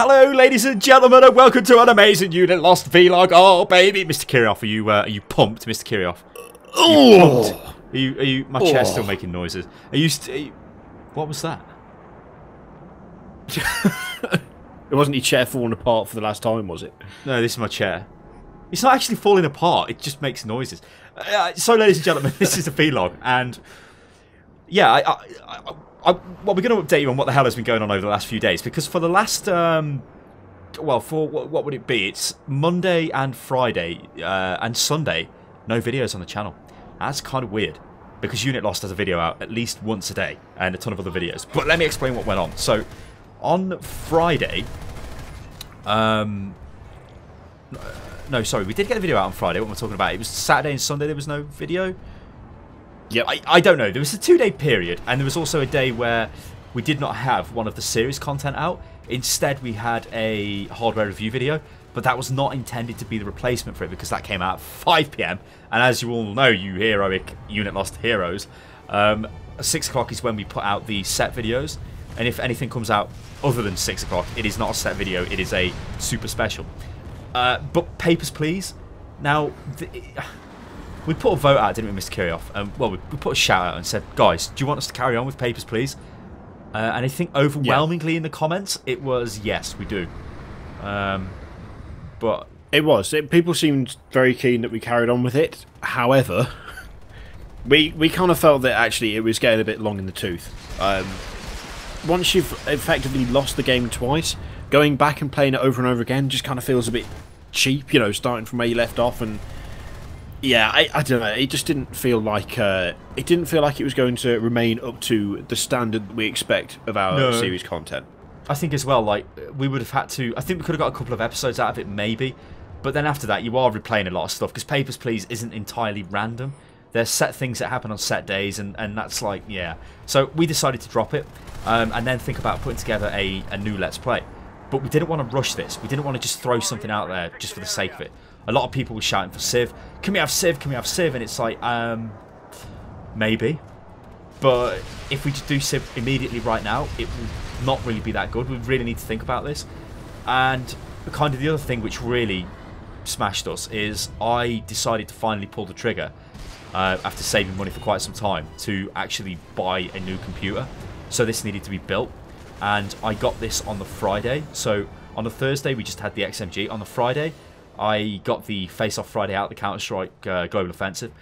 Hello, ladies and gentlemen, and welcome to an amazing Unit Lost vlog. Oh, baby, Mr. Kirioth, are you pumped, Mr. Kirioth? Oh, Are you? My chair's still making noises. What was that? It wasn't your chair falling apart for the last time, was it? No, this is my chair. It's not actually falling apart. It just makes noises. So, ladies and gentlemen, this is a vlog, and yeah, well, we're going to update you on what the hell has been going on over the last few days, because for the last, well, for what would it be? It's Monday and Friday and Sunday, no videos on the channel. That's kind of weird, because Unit Lost has a video out at least once a day, and a ton of other videos. But let me explain what went on. So, on Friday, no, sorry, we did get a video out on Friday. What am I talking about? It was Saturday and Sunday there was no video. Yep. I don't know. There was a 2-day period, and there was also a day where we did not have one of the series content out. Instead, we had a hardware review video, but that was not intended to be the replacement for it, because that came out at 5 PM. And as you all know, you heroic Unit Lost heroes, 6 o'clock is when we put out the set videos. And if anything comes out other than 6 o'clock, it is not a set video, it is a super special. But Papers, Please. Now, we put a vote out, didn't we, Mr. Kirioth? Well, we put a shout out and said, guys, do you want us to carry on with Papers, Please? And I think overwhelmingly in the comments, it was, yes, we do. But it was. People seemed very keen that we carried on with it. However, we kind of felt that actually it was getting a bit long in the tooth. Once you've effectively lost the game twice, going back and playing it over and over again just kind of feels a bit cheap, you know, starting from where you left off. And yeah, I don't know, it just didn't feel like it was going to remain up to the standard that we expect of our series content. I think as well, like, we would have had to, I think we could have got a couple of episodes out of it, maybe, but then after that you are replaying a lot of stuff, because Papers, Please isn't entirely random. There's set things that happen on set days, and that's like, yeah. So we decided to drop it, and then think about putting together a new Let's Play. But we didn't want to rush this. We didn't want to just throw something out there just for the sake of it. A lot of people were shouting for Civ. Can we have Civ? Can we have Civ? And it's like, maybe. But if we just do Civ immediately right now, it will not really be that good. We really need to think about this. And kind of the other thing which really smashed us is I decided to finally pull the trigger after saving money for quite some time to actually buy a new computer. So this needed to be built, and I got this on the Friday. So on the Thursday we just had the XMG. On the Friday I got the Face Off Friday out, the Counter-Strike Global Offensive.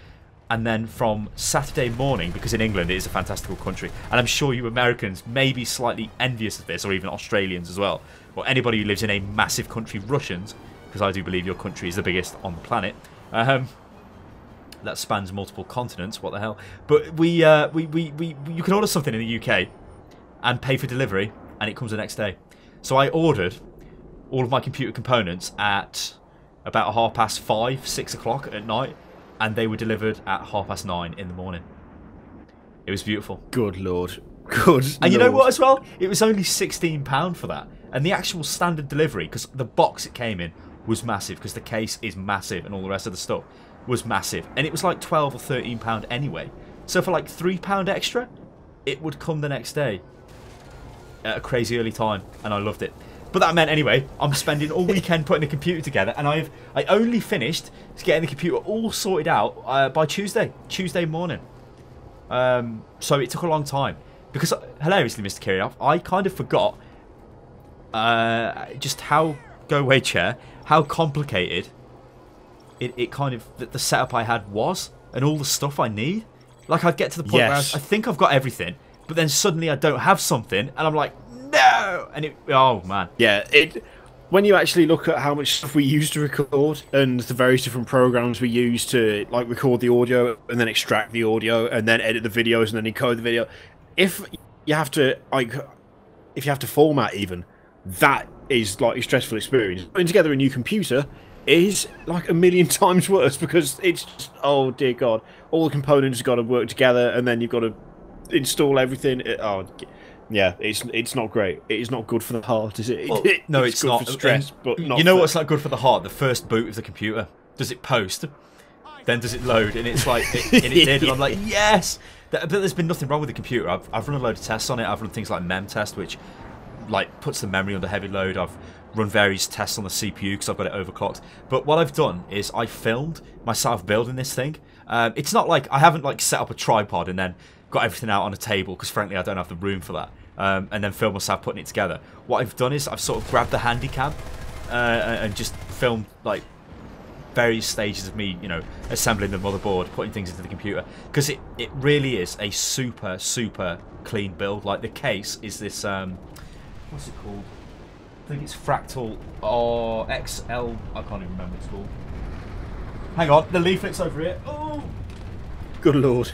And then from Saturday morning, because in England it is a fantastical country, and I'm sure you Americans may be slightly envious of this, or even Australians as well, or anybody who lives in a massive country, Russians, because I do believe your country is the biggest on the planet. That spans multiple continents, what the hell. But you can order something in the UK and pay for delivery, and it comes the next day. So I ordered all of my computer components at about 5:30, 6 o'clock at night, and they were delivered at 9:30 in the morning. It was beautiful. Good Lord. Good And you know Lord. what as well? It was only £16 for that. And the actual standard delivery, because the box it came in was massive, because the case is massive and all the rest of the stuff was massive. And it was like £12 or £13 anyway. So for like £3 extra, it would come the next day at a crazy early time, and I loved it. But that meant, anyway, I'm spending all weekend putting the computer together, and I only finished getting the computer all sorted out by Tuesday morning. So it took a long time, because hilariously, Mr. Kirioth, I kind of forgot just how how complicated it kind of the setup I had was, and all the stuff I need. Like, I'd get to the point where I think I've got everything, but then suddenly I don't have something, and I'm like, no! And oh man. Yeah, when you actually look at how much stuff we use to record, and the various different programs we use to like record the audio and then extract the audio and then edit the videos and then encode the video, if you have to format even, that is like a stressful experience. Putting together a new computer is like a million times worse, because it's just, oh dear God, all the components have got to work together, and then you've got to install everything. Yeah, it's not great. It is not good for the heart, is it? Well, no, it's good not. For stress, but not. You know what's not good for the heart? The first boot of the computer. Does it post? Then does it load? And it's like, and it did, and I'm like, yes! But there's been nothing wrong with the computer. I've run a load of tests on it. I've run things like mem test, which like puts the memory under heavy load. I've run various tests on the CPU because I've got it overclocked. But what I've done is I filmed myself building this thing. It's not like I haven't like set up a tripod and then got everything out on a table because frankly I don't have the room for that. And then film myself putting it together. What I've done is I've sort of grabbed the handycam and just filmed like various stages of me, you know, assembling the motherboard, putting things into the computer, because it really is a super clean build. Like the case is this what's it called? I think it's Fractal or XL. I can't even remember what it's called. Hang on, the leaflet's over here. Oh, good lord.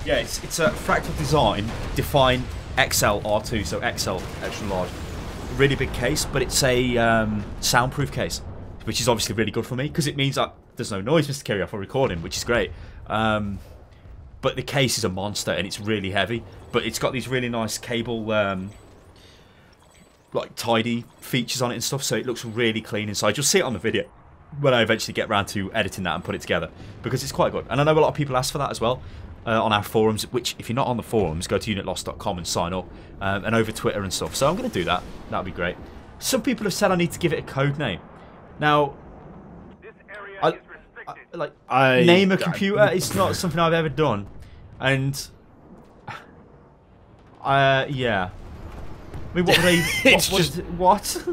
Yeah, it's a Fractal Design Define XL R2, so XL extra large. Really big case, but it's a soundproof case, which is obviously really good for me because it means that there's no noise, Mr. Kirioth, for recording, which is great. But the case is a monster and it's really heavy, but it's got these really nice cable like tidy features on it and stuff, so it looks really clean inside. You'll see it on the video when I eventually get around to editing that and put it together, because it's quite good. And I know a lot of people ask for that as well on our forums, which if you're not on the forums, go to unitlost.com and sign up, and over Twitter and stuff. So I'm going to do that. That'll be great. Some people have said I need to give it a code name. Now, name a computer is not something I've ever done, and yeah. I mean, what would they? What?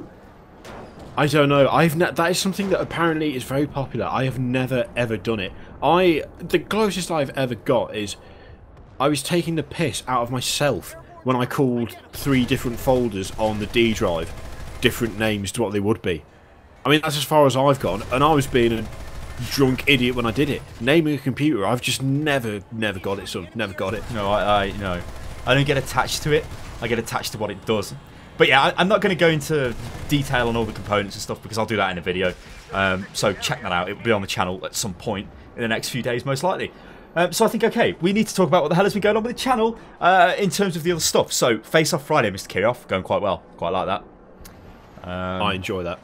I don't know. That is something that apparently is very popular. I have never ever done it. The closest I've ever got is I was taking the piss out of myself when I called 3 different folders on the D drive different names to what they would be. I mean, that's as far as I've gone, and I was being a drunk idiot when I did it. Naming a computer, I've just never got it, son. Never got it. No, no. I don't get attached to it. I get attached to what it does. But yeah, I'm not going to go into detail on all the components and stuff because I'll do that in a video. So check that out. It will be on the channel at some point in the next few days, most likely. So I think, okay, we need to talk about what the hell has been going on with the channel in terms of the other stuff. So, Face Off Friday, Mr. Kirioth, going quite well. Quite like that. I enjoy that.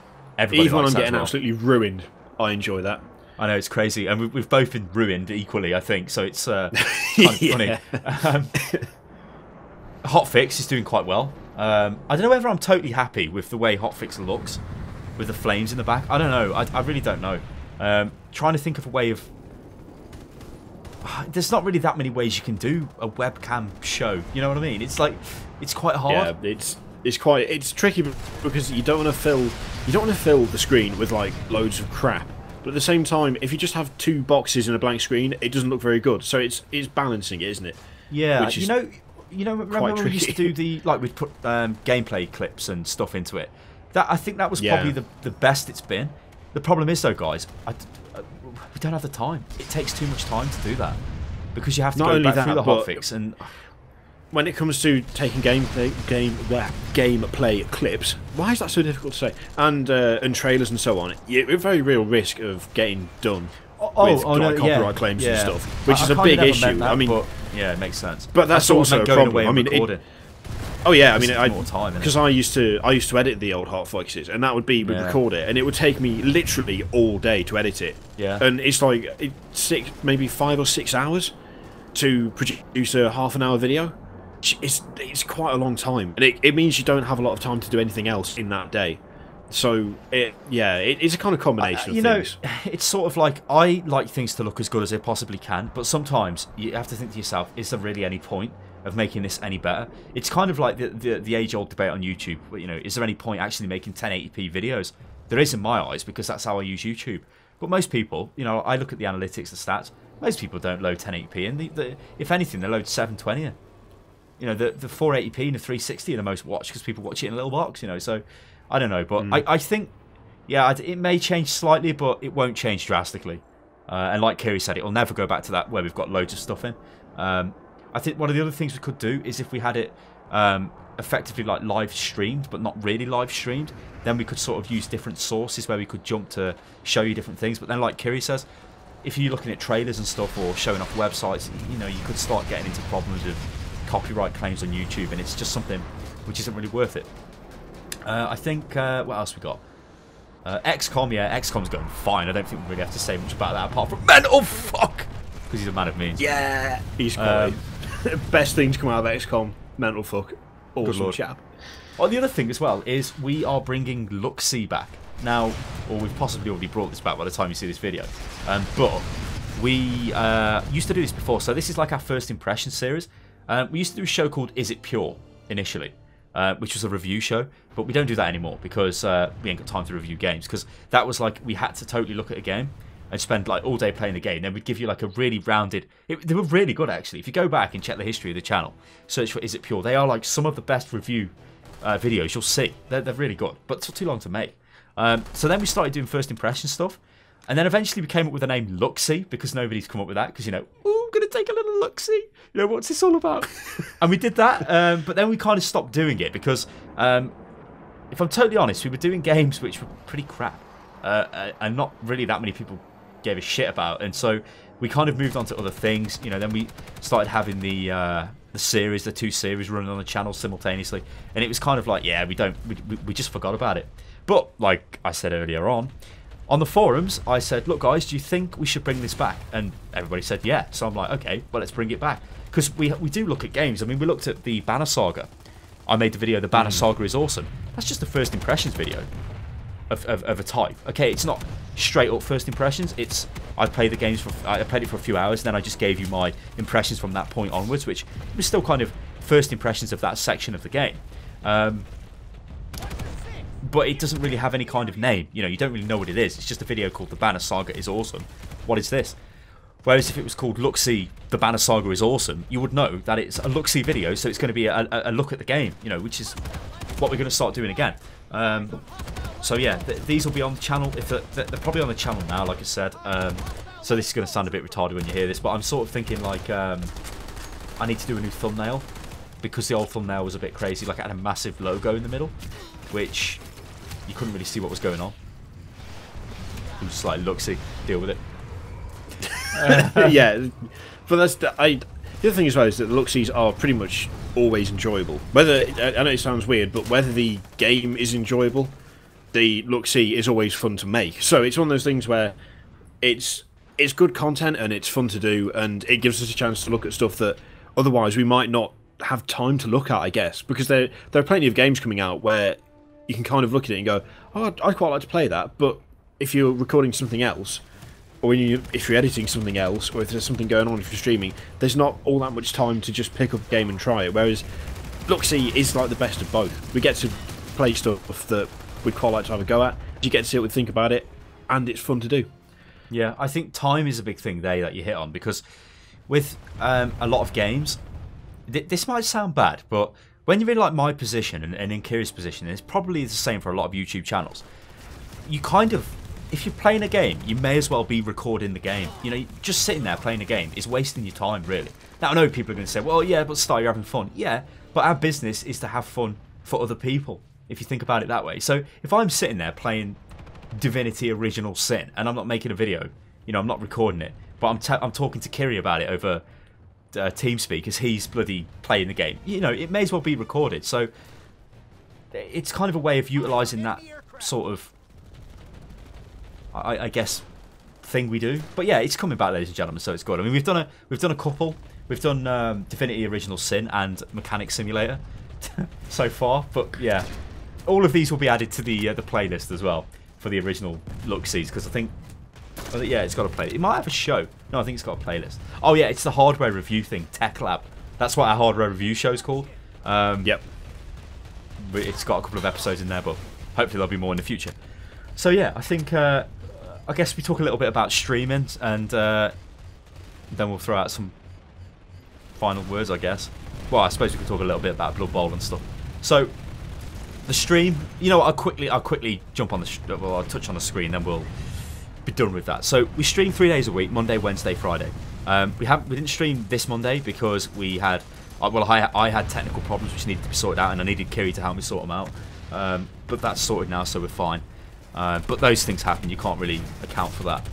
Even when I'm getting absolutely ruined, I enjoy that. I know, it's crazy. And we've both been ruined equally, I think. So it's kind of funny. Hotfix is doing quite well. I don't know whether I'm totally happy with the way Hotfix looks with the flames in the back. I don't know. I really don't know. Trying to think of a way of... There's not really that many ways you can do a webcam show. You know what I mean? It's like, it's quite hard. Yeah, it's tricky because you don't want to fill the screen with like loads of crap. But at the same time, if you just have 2 boxes and a blank screen, it doesn't look very good. So it's balancing it, isn't it? Yeah, you know, remember when we used to do we'd put gameplay clips and stuff into it. I think that was probably the best it's been. The problem is though, guys, we don't have the time. It takes too much time to do that because you have to go back through the hotfix. And when it comes to taking gameplay clips, why is that so difficult to say? And trailers and so on, you're at very real risk of getting done with copyright claims and stuff, which is a big issue. I mean, yeah, it makes sense. But that's also a problem. I mean, because I used to edit the old hotfixes, and that would be we'd record it, and it would take me literally all day to edit it. Yeah, and it's like maybe 5 or 6 hours to produce a half-an-hour video. It's quite a long time, and it means you don't have a lot of time to do anything else in that day. So it's a kind of combination of things. Know, it's sort of like, I like things to look as good as they possibly can, but sometimes you have to think to yourself, is there really any point of making this any better? It's kind of like the age-old debate on YouTube. You know, is there any point actually making 1080p videos? There is in my eyes, because that's how I use YouTube. But most people, you know, I look at the analytics, the stats. Most people don't load 1080p, and if anything, they load 720. You know, the 480p and the 360 are the most watched because people watch it in a little box. You know, so. I don't know, but I think, it may change slightly, but it won't change drastically. And like Kiri said, it'll never go back to that where we've got loads of stuff in. I think one of the other things we could do is if we had it effectively like live streamed, but not really live streamed, then we could sort of use different sources where we could jump to show you different things. But then, like Kiri says, if you're looking at trailers and stuff or showing off websites, you know, you could start getting into problems with copyright claims on YouTube, and it's just something which isn't really worth it. I think, what else we got? XCOM, XCOM's going fine. I don't think we really have to say much about that apart from mental fuck! Because he's a man of means. Yeah, he's quite... Best thing to come out of XCOM, mental fuck. Awesome chap. Oh, the other thing as well is we are bringing Luxie back now, or we've possibly already brought this back by the time you see this video. But we used to do this before, so this is like our first impression series. We used to do a show called Is It Pure initially, which was a review show, but we don't do that anymore because we ain't got time to review games. Because that was like we had to totally look at a game and spend like all day playing the game. Then we'd give you like a really rounded. They were really good actually. If you go back and check the history of the channel, search for Is It Pure. They are like some of the best review videos you'll see. They're really good, but it took too long to make. So then we started doing first impression stuff, and then eventually we came up with the name Luxie because nobody's come up with that. Because ooh, I'm gonna take a little Luxie. What's this all about? And we did that, but then we kind of stopped doing it because, if I'm totally honest, we were doing games which were pretty crap, and not really that many people gave a shit about, and so we kind of moved on to other things. Then we started having the two series running on the channel simultaneously, and it was kind of like, yeah, we just forgot about it. But like I said earlier on the forums, I said, look guys, do you think we should bring this back? And everybody said yeah. So I'm like, okay, well, let's bring it back, because we do look at games. I mean, we looked at the Banner Saga. I made the video, the Banner Saga is awesome. That's just the first impressions video of a type. Okay, it's not straight up first impressions. It's I played the games I played it for a few hours, and then I just gave you my impressions from that point onwards, which was still kind of first impressions of that section of the game. But it doesn't really have any kind of name. You don't really know what it is. It's just a video called The Banner Saga is Awesome. What is this? Whereas if it was called Luxie, The Banner Saga is Awesome, you would know that it's a Luxie video, so it's going to be a look at the game, which is what we're going to start doing again. So yeah, these will be on the channel. If they're probably on the channel now, like I said. So this is going to sound a bit retarded when you hear this, but I'm sort of thinking like I need to do a new thumbnail, because the old thumbnail was a bit crazy. Like it had a massive logo in the middle, which you couldn't really see what was going on. It was just like, Luxie, deal with it. Yeah, but the other thing as well is that the Luxies are pretty much always enjoyable. Whether, I know it sounds weird, but whether the game is enjoyable, the Luxie is always fun to make. So it's one of those things where it's good content and it's fun to do, and it gives us a chance to look at stuff that otherwise we might not have time to look at, I guess, because there are plenty of games coming out where you can kind of look at it and go, oh, I'd quite like to play that, but if you're recording something else, or if you're editing something else, or if there's something going on if you're streaming, there's not all that much time to just pick up a game and try it. Whereas Luxie is like the best of both. We get to play stuff that we'd quite like to have a go at. You get to sit and think about it, and it's fun to do. Yeah, I think time is a big thing there that you hit on, because with a lot of games, this might sound bad, but when you're in like my position and in Kirioth's position, it's probably the same for a lot of YouTube channels. You kind of, if you're playing a game, you may as well be recording the game. Just sitting there playing a game is wasting your time, really. Now, I know people are going to say, well, yeah, but Star, you're having fun. Yeah, but our business is to have fun for other people, if you think about it that way. So if I'm sitting there playing Divinity Original Sin, and I'm not making a video, I'm not recording it, but I'm talking to Kiri about it over TeamSpeak, because he's bloody playing the game. It may as well be recorded. So it's kind of a way of utilising that sort of, I guess, thing we do. But yeah, it's coming back, ladies and gentlemen, so it's good. I mean, we've done a couple. We've done Divinity Original Sin and Mechanic Simulator so far. But yeah, all of these will be added to the playlist as well for the original Luxies, because I think, yeah, it's got a playlist. It might have a show. No, I think it's got a playlist. Oh yeah, it's the hardware review thing, Tech Lab. That's what our hardware review show is called. Yep. It's got a couple of episodes in there, but hopefully there'll be more in the future. So yeah, I think I guess we talk a little bit about streaming, and then we'll throw out some final words, I guess. Well, I suppose we could talk a little bit about Blood Bowl and stuff. So the stream, I'll quickly jump on I'll touch on the screen, then we'll be done with that. So we stream 3 days a week: Monday, Wednesday, Friday. We didn't stream this Monday because we had, I had technical problems which needed to be sorted out, and I needed Kiri to help me sort them out. But that's sorted now, so we're fine. But those things happen. You can't really account for that.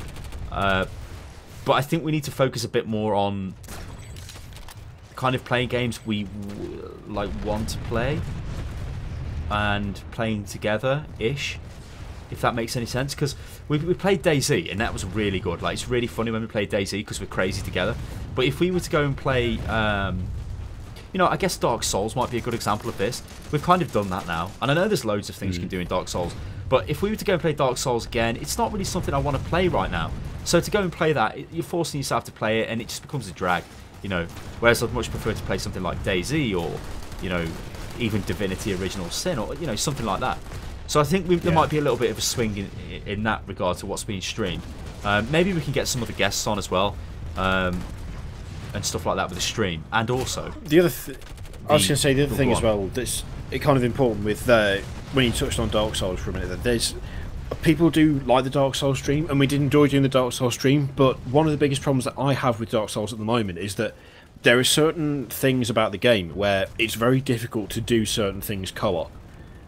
But I think we need to focus a bit more on kind of playing games we want to play, and playing together-ish, if that makes any sense. Because we played DayZ, and that was really good. Like, it's really funny when we play DayZ because we're crazy together. But if we were to go and play, you know, I guess Dark Souls might be a good example of this. We've kind of done that now, and I know there's loads of things you can do in Dark Souls, but if we were to go and play Dark Souls again, it's not really something I want to play right now. So to go and play that, you're forcing yourself to play it, and it just becomes a drag, you know. Whereas I'd much prefer to play something like DayZ, or, you know, even Divinity Original Sin, or, you know, something like that. So I think there might be a little bit of a swing in that regard to what's being streamed. Maybe we can get some other guests on as well, and stuff like that with the stream. And also, I was going to say the other thing as well that's kind of important with when you touched on Dark Souls for a minute. That there's people do like the Dark Souls stream, and we did enjoy doing the Dark Souls stream. But one of the biggest problems that I have with Dark Souls at the moment is that there are certain things about the game where it's very difficult to do certain things co-op,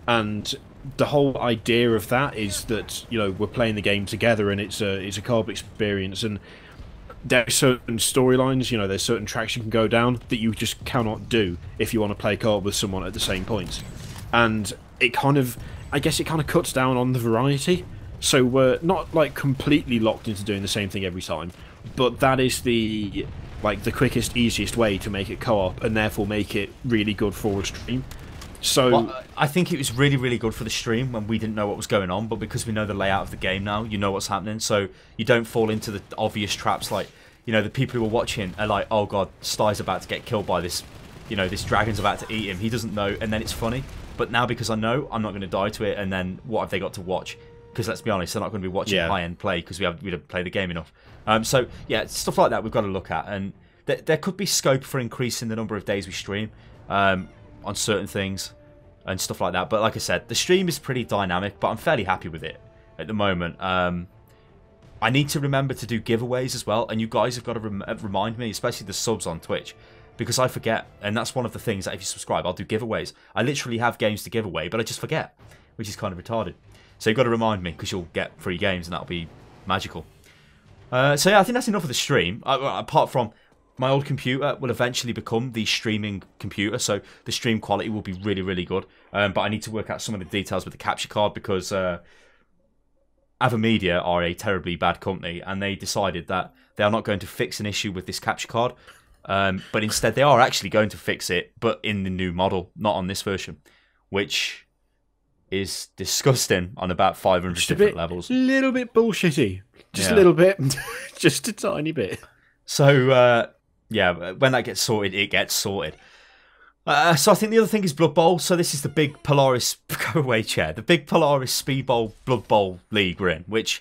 and the whole idea of that is that, you know, we're playing the game together and it's a co-op experience, and there are certain storylines, you know, there's certain tracks you can go down that you just cannot do if you want to play co-op with someone at the same points. And it kind of, I guess it kind of cuts down on the variety, so we're not like completely locked into doing the same thing every time, but that is the quickest, easiest way to make it co-op, and therefore make it really good for a stream. So well, I think it was really, really good for the stream when we didn't know what was going on, but because we know the layout of the game now, you know what's happening, so you don't fall into the obvious traps. Like, you know, the people who are watching are like, oh god, Sty's about to get killed by this, you know, this dragon's about to eat him, he doesn't know, and then it's funny. But now, because I know I'm not going to die to it, and then what have they got to watch? Because let's be honest, they're not going to be watching high-end play because we don't play the game enough. So yeah, stuff like that we've got to look at, and there could be scope for increasing the number of days we stream on certain things and stuff like that. But like I said, the stream is pretty dynamic, but I'm fairly happy with it at the moment. I need to remember to do giveaways as well, and you guys have got to remind me, especially the subs on Twitch, because I forget, and that's one of the things that if you subscribe, I'll do giveaways. I literally have games to give away, but I just forget, which is kind of retarded. So you've got to remind me, because you'll get free games, and that'll be magical. So yeah, I think that's enough of the stream. Apart from, my old computer will eventually become the streaming computer, so the stream quality will be really, really good. But I need to work out some of the details with the capture card, because Avamedia are a terribly bad company, and they decided that they are not going to fix an issue with this capture card. But instead they are actually going to fix it, but in the new model, not on this version, which is disgusting on about 500 different levels. A little bit bullshitty. Just a little bit. Just a tiny bit. So, yeah, when that gets sorted, it gets sorted. So I think the other thing is Blood Bowl. So this is the big Polaris, go away chair, the big Polaris Speed Bowl Blood Bowl league we're in, which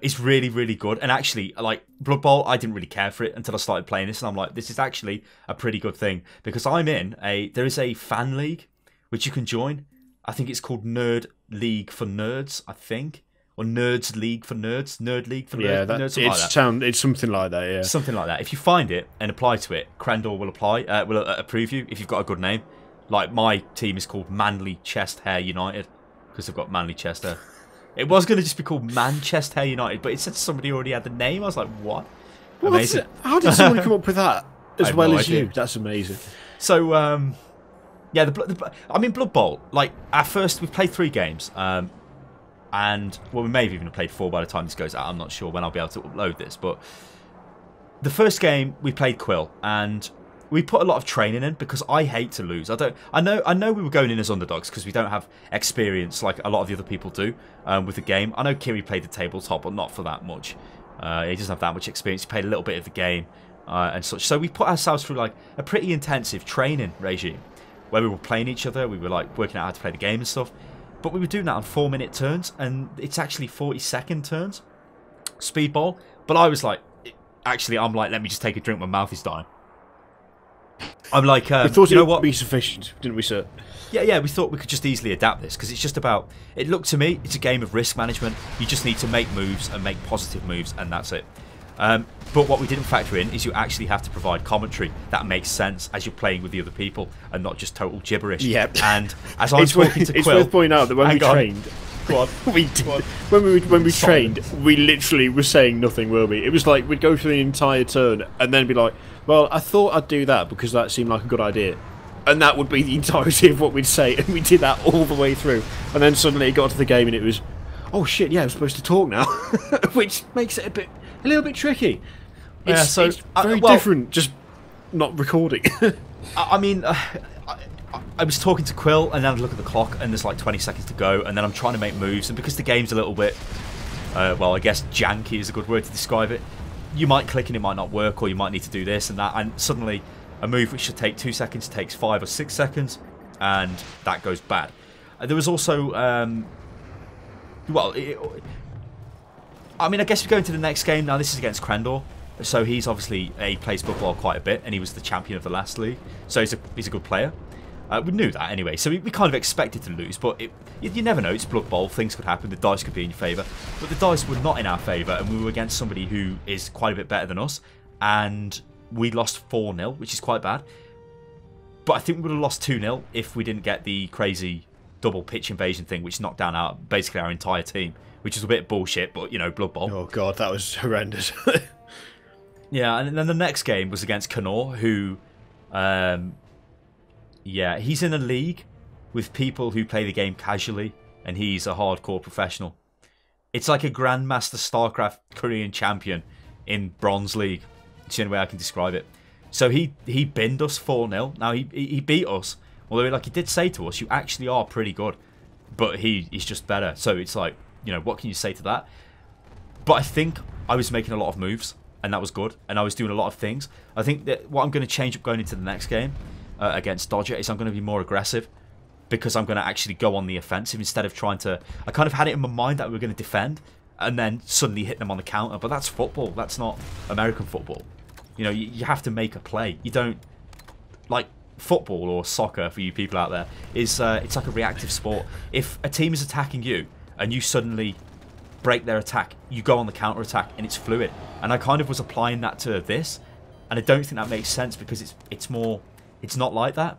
is really, really good. And actually, like, Blood Bowl, I didn't really care for it until I started playing this, and I'm like, this is actually a pretty good thing, because I'm in there is a fan league which you can join. I think it's called Nerd League for Nerds, I think. Or Nerds League for Nerds, Nerd League for Nerds. Yeah, Nerds, it's something like that. Yeah, something like that. If you find it and apply to it, Crendor will approve you if you've got a good name. Like, my team is called Manly Chest Hair United because they've got manly chest hair. It was going to just be called Manchester Hair United, but it said somebody already had the name. I was like, what? Amazing. How did someone come up with that as well as you? That's amazing. So, yeah, I mean, Blood Bowl. Like, at first, we've played 3 games. And, well, we may have even played 4 by the time this goes out. I'm not sure when I'll be able to upload this. But the first game, we played Quill. And we put a lot of training in because I hate to lose. I know we were going in as underdogs because we don't have experience like a lot of the other people do with the game. I know Kiri played the tabletop, but not for that much. He doesn't have that much experience. He played a little bit of the game and such. So we put ourselves through like a pretty intensive training regime where we were playing each other. We were like working out how to play the game and stuff. But we were doing that on 4-minute turns, and it's actually 40-second turns, speedball. But I was like, I'm like, let me just take a drink. My mouth is dying. I'm like, we thought it would be sufficient, didn't we, sir? Yeah, we thought we could just easily adapt this because it's just about. It looked to me, it's a game of risk management. You just need to make moves and make positive moves, and that's it. But what we didn't factor in is you actually have to provide commentary that makes sense as you're playing with the other people and not just total gibberish. Yep. And as I'm talking to Quill, it's worth pointing out that when we trained, when we trained, we literally were saying nothing, were we? It was like we'd go through the entire turn and then be like, well, I thought I'd do that because that seemed like a good idea. And that would be the entirety of what we'd say, and we did that all the way through. And then suddenly it got to the game and it was, oh shit, yeah, I'm supposed to talk now. Which makes it a little bit tricky. It's very different, just not recording? I mean, I was talking to Quill, and then I look at the clock, and there's like 20 seconds to go, and then I'm trying to make moves, and because the game's a little bit, well, I guess janky is a good word to describe it. You might click and it might not work, or you might need to do this and that, and suddenly a move which should take 2 seconds takes 5 or 6 seconds, and that goes bad. There was also, I mean, I guess we go into the next game now. This is against Krendor. So he's obviously plays Blood Bowl quite a bit, and he was the champion of the last league. So he's a good player. We knew that anyway, so we kind of expected to lose, but you never know. It's Blood Bowl, things could happen, the dice could be in your favour. But the dice were not in our favour, and we were against somebody who is quite a bit better than us, and we lost 4-0, which is quite bad. But I think we would have lost 2-0 if we didn't get the crazy double pitch invasion thing, which knocked down basically our entire team, which is a bit bullshit, but, you know, Blood Bowl. Oh, God, that was horrendous. Yeah, and then the next game was against Kanor, who... yeah, he's in a league with people who play the game casually, and he's a hardcore professional. It's like a Grandmaster StarCraft Korean champion in Bronze League. It's the only way I can describe it. So he binned us 4-0. Now, he beat us, although like he did say to us, you actually are pretty good, but he's just better. So it's like, you know, what can you say to that? But I think I was making a lot of moves, and that was good, and I was doing a lot of things. I think that what I'm going to change up going into the next game against Dodger is I'm going to be more aggressive, because I'm going to actually go on the offensive instead of trying to... I kind of had it in my mind that we were going to defend and then suddenly hit them on the counter, but that's football. That's not American football. You know, you have to make a play. You don't... Like, football or soccer, for you people out there, is it's like a reactive sport. If a team is attacking you and you suddenly break their attack, you go on the counter attack, and it's fluid. And I kind of was applying that to this, and I don't think that makes sense, because it's more... It's not like that.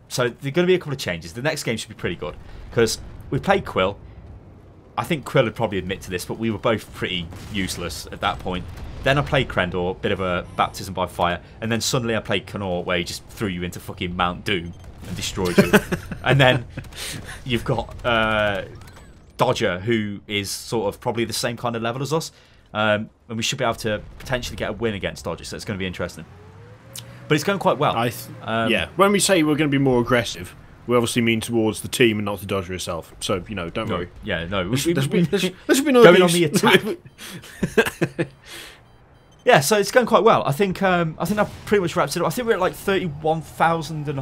So there are going to be a couple of changes. The next game should be pretty good, because we played Quill. I think Quill would probably admit to this, but we were both pretty useless at that point. Then I played Krendor, bit of a baptism by fire, and then suddenly I played Kanor, where he just threw you into fucking Mount Doom and destroyed you. And then you've got Dodger, who is sort of probably the same kind of level as us, and we should be able to potentially get a win against Dodger, so it's going to be interesting. But it's going quite well. Yeah, when we say we're going to be more aggressive, we obviously mean towards the team and not the Dodger itself. So, you know, don't worry. Yeah, no. Let's be no going on the attack. Yeah, so it's going quite well. I think that pretty much wraps it up. I think we're at like 31,500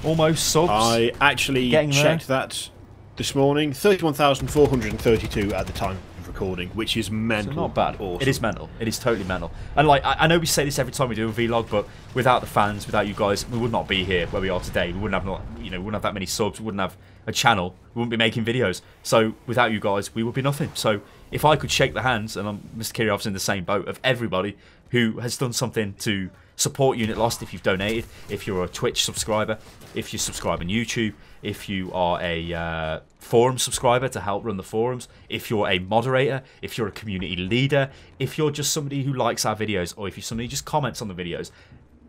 almost subs. I actually checked that this morning. 31,432 at the time of recording, which is mental. So not bad. Awesome. It is mental. It is totally mental. And like I know we say this every time we do a vlog, but without the fans, without you guys, we would not be here where we are today. We wouldn't have we wouldn't have that many subs. We wouldn't have a channel. We wouldn't be making videos. So without you guys, we would be nothing. So if I could shake the hands, and Mr. Kirioth's in the same boat, of everybody who has done something to support Unit Lost, if you've donated, if you're a Twitch subscriber, if you subscribe on YouTube, if you are a forum subscriber to help run the forums, if you're a moderator, if you're a community leader, if you're just somebody who likes our videos, or if you're somebody who just comments on the videos,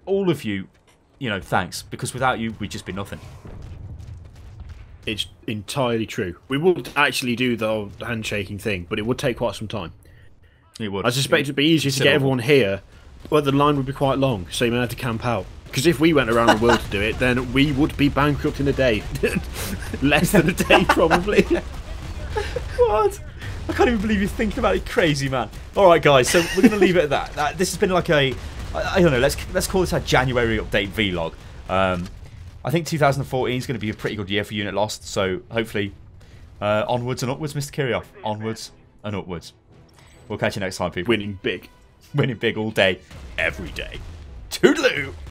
all of you, you know, thanks, because without you, we'd just be nothing. It's entirely true. We would actually do the old handshaking thing, but it would take quite some time. It would. I suspect it'd be easier to get everyone here, but the line would be quite long, so you may have to camp out. Because if we went around the world to do it, then we would be bankrupt in a day. Less than a day, probably. What? I can't even believe you're thinking about it. Crazy, man. All right, guys, so we're going to leave it at that. This has been like I don't know, let's call this a January update vlog. I think 2014 is going to be a pretty good year for Unit Lost, so hopefully onwards and upwards, Mr. Kirioth. Onwards and upwards. We'll catch you next time, people. Winning big. Winning big all day, every day. Toodaloo!